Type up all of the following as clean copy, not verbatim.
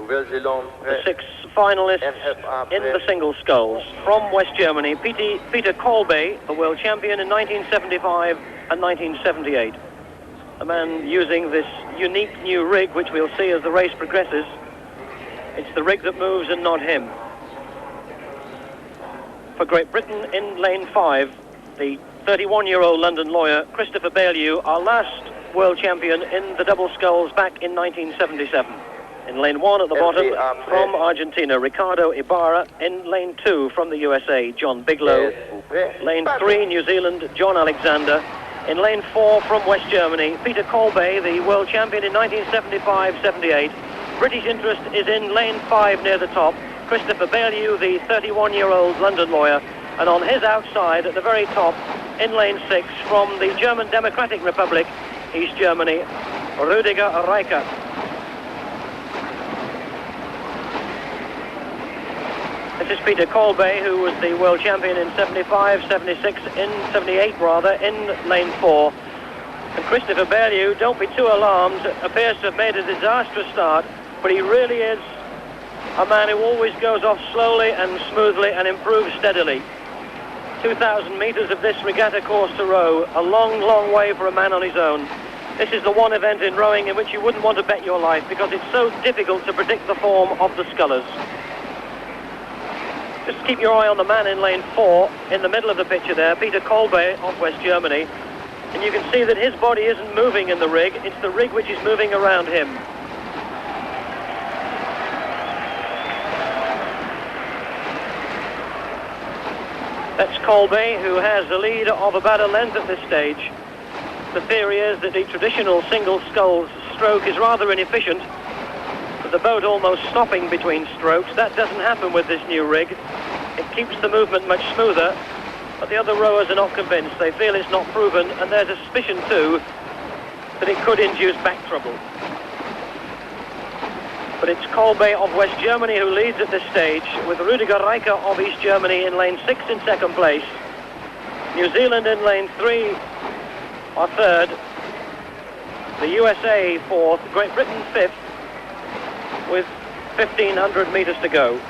The 6 finalists in the single sculls. From West Germany, Peter Kolbe, the world champion in 1975 and 1978. A man using this unique new rig, which we'll see as the race progresses. It's the rig that moves and not him. For Great Britain in lane 5, the 31-year-old London lawyer, Christopher Baillieu, our last world champion in the double sculls back in 1977. In lane 1 at the bottom, from Argentina, Ricardo Ibarra. In lane 2, from the USA, John Bigelow. Lane 3, New Zealand, John Alexander. In lane 4, from West Germany, Peter Kolbe, the world champion in 1975-78. British interest is in lane 5 near the top. Christopher Baillieu, the 31-year-old London lawyer. And on his outside, at the very top, in lane 6, from the German Democratic Republic, East Germany, Rüdiger Reicher. This is Peter Kolbe, who was the world champion in 75, 76, in 78 rather, in lane 4. And Christopher Baillieu, don't be too alarmed, appears to have made a disastrous start, but he really is a man who always goes off slowly and smoothly and improves steadily. 2,000 metres of this regatta course to row, a long, long way for a man on his own. This is the one event in rowing in which you wouldn't want to bet your life because it's so difficult to predict the form of the scullers. Just keep your eye on the man in lane 4, in the middle of the picture there, Peter Kolbe of West Germany. And you can see that his body isn't moving in the rig, it's the rig which is moving around him. That's Kolbe, who has a lead of about a length at this stage. The theory is that the traditional single sculls stroke is rather inefficient, with the boat almost stopping between strokes. That doesn't happen with this new rig. It keeps the movement much smoother, but the other rowers are not convinced. They feel it's not proven, and there's a suspicion too that it could induce back trouble. But it's Kolbe of West Germany who leads at this stage, with Rüdiger Reicher of East Germany in lane 6 in second place. New Zealand in lane 3 are third. The USA fourth. Great Britain fifth, with 1,500 metres to go.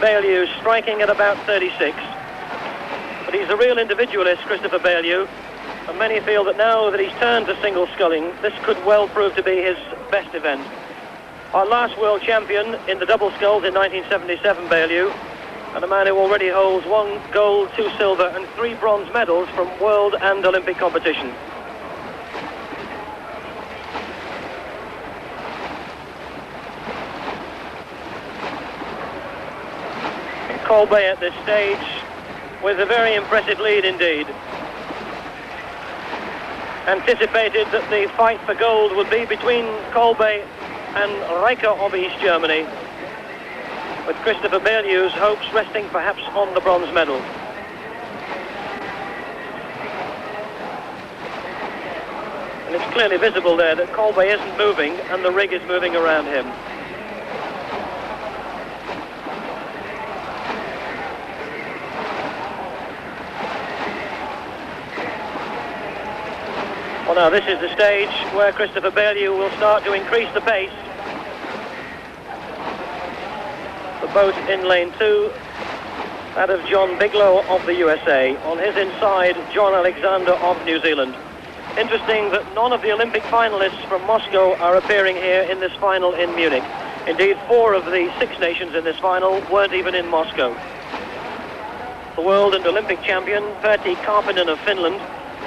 Baillieu striking at about 36. But he's a real individualist, Christopher Baillieu, and many feel that now that he's turned to single sculling, this could well prove to be his best event. Our last world champion in the double sculls in 1977, Baillieu, and a man who already holds 1 gold, 2 silver and 3 bronze medals from world and Olympic competition. Kolbe at this stage with a very impressive lead indeed. Anticipated that the fight for gold would be between Kolbe and Reicher of East Germany, with Christopher Baillieu's hopes resting perhaps on the bronze medal. And it's clearly visible there that Kolbe isn't moving and the rig is moving around him. Well, now this is the stage where Christopher Baillieu will start to increase the pace. The boat in lane 2, that of John Bigelow of the USA. On his inside, John Alexander of New Zealand. Interesting that none of the Olympic finalists from Moscow are appearing here in this final in Munich. Indeed, 4 of the 6 nations in this final weren't even in Moscow. The world and Olympic champion, Pertti Karppinen of Finland,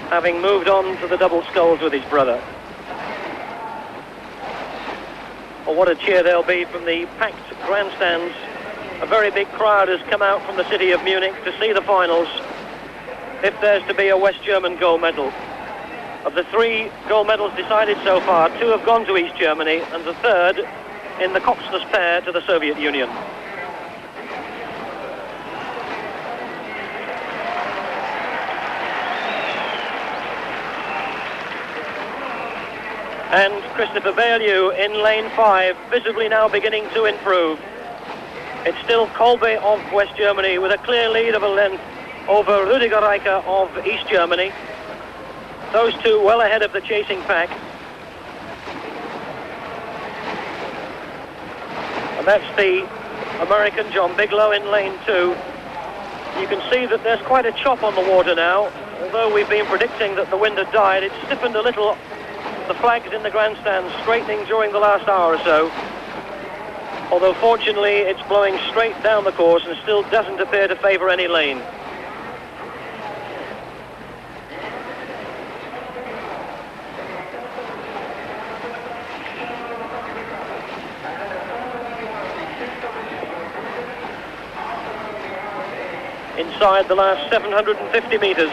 having moved on to the double sculls with his brother. Well, what a cheer there'll be from the packed grandstands. A very big crowd has come out from the city of Munich to see the finals, if there's to be a West German gold medal. Of the 3 gold medals decided so far, 2 have gone to East Germany, and the 3rd in the coxless pair to the Soviet Union. And Christopher Baillieu in lane 5, visibly now beginning to improve. It's still Kolbe of West Germany with a clear lead of a length over Rüdiger Reicher of East Germany. Those 2 well ahead of the chasing pack. And that's the American John Bigelow in lane 2. You can see that there's quite a chop on the water now. Although we've been predicting that the wind had died, it's stiffened a little. The flags in the grandstand straightening during the last hour or so. Although fortunately it's blowing straight down the course and still doesn't appear to favour any lane. Inside the last 750 metres.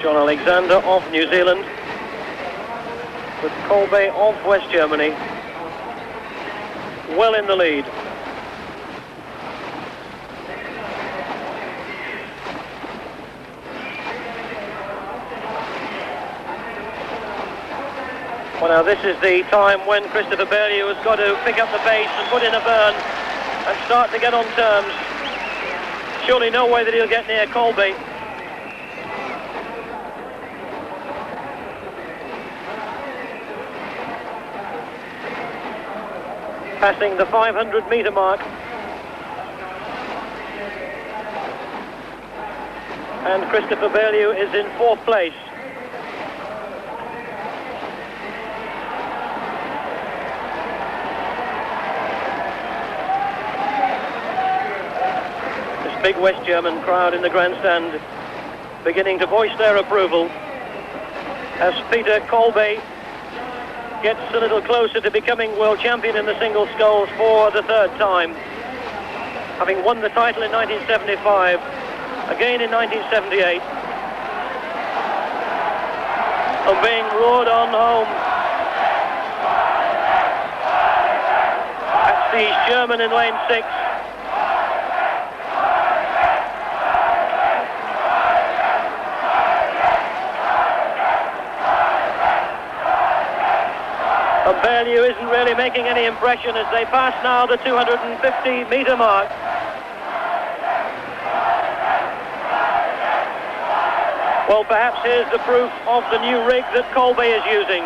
John Alexander of New Zealand with Kolbe of West Germany well in the lead. Well, now this is the time when Christopher Baillieu has got to pick up the pace and put in a burn and start to get on terms. Surely no way that he'll get near Kolbe. Passing the 500-metre mark. And Christopher Baillieu is in 4th place. Big West German crowd in the grandstand beginning to voice their approval as Peter Kolbe gets a little closer to becoming world champion in the single sculls for the 3rd time, having won the title in 1975, again in 1978, and being roared on home. That's the East German in lane 6. And Baillieu isn't really making any impression as they pass now the 250-metre mark. Well, perhaps here's the proof of the new rig that Kolbe is using.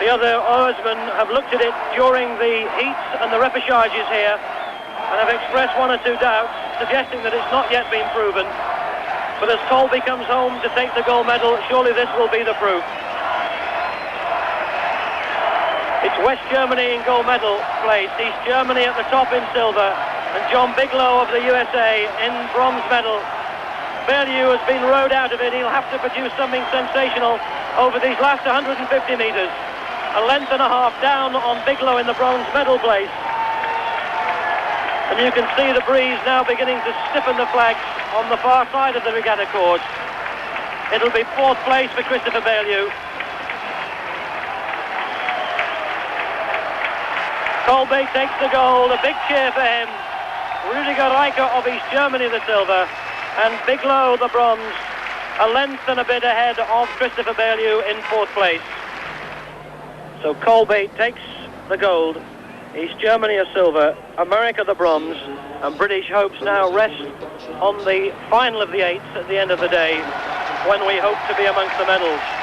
The other oarsmen have looked at it during the heats and the repêchages here and have expressed one or two doubts, suggesting that it's not yet been proven. But as Kolbe comes home to take the gold medal, surely this will be the proof. It's West Germany in gold medal place, East Germany at the top in silver, and John Bigelow of the USA in bronze medal. Baillieu has been rowed out of it. He'll have to produce something sensational over these last 150 metres. A length and a half down on Bigelow in the bronze medal place. And you can see the breeze now beginning to stiffen the flags on the far side of the regatta course. It'll be 4th place for Christopher Baillieu. Kolbe takes the gold, a big cheer for him. Rüdiger Reicher of East Germany the silver, and Bigelow the bronze, a length and a bit ahead of Christopher Baillieu in 4th place. So Kolbe takes the gold, East Germany a silver, America the bronze, and British hopes now rest on the final of the 8s at the end of the day, when we hope to be amongst the medals.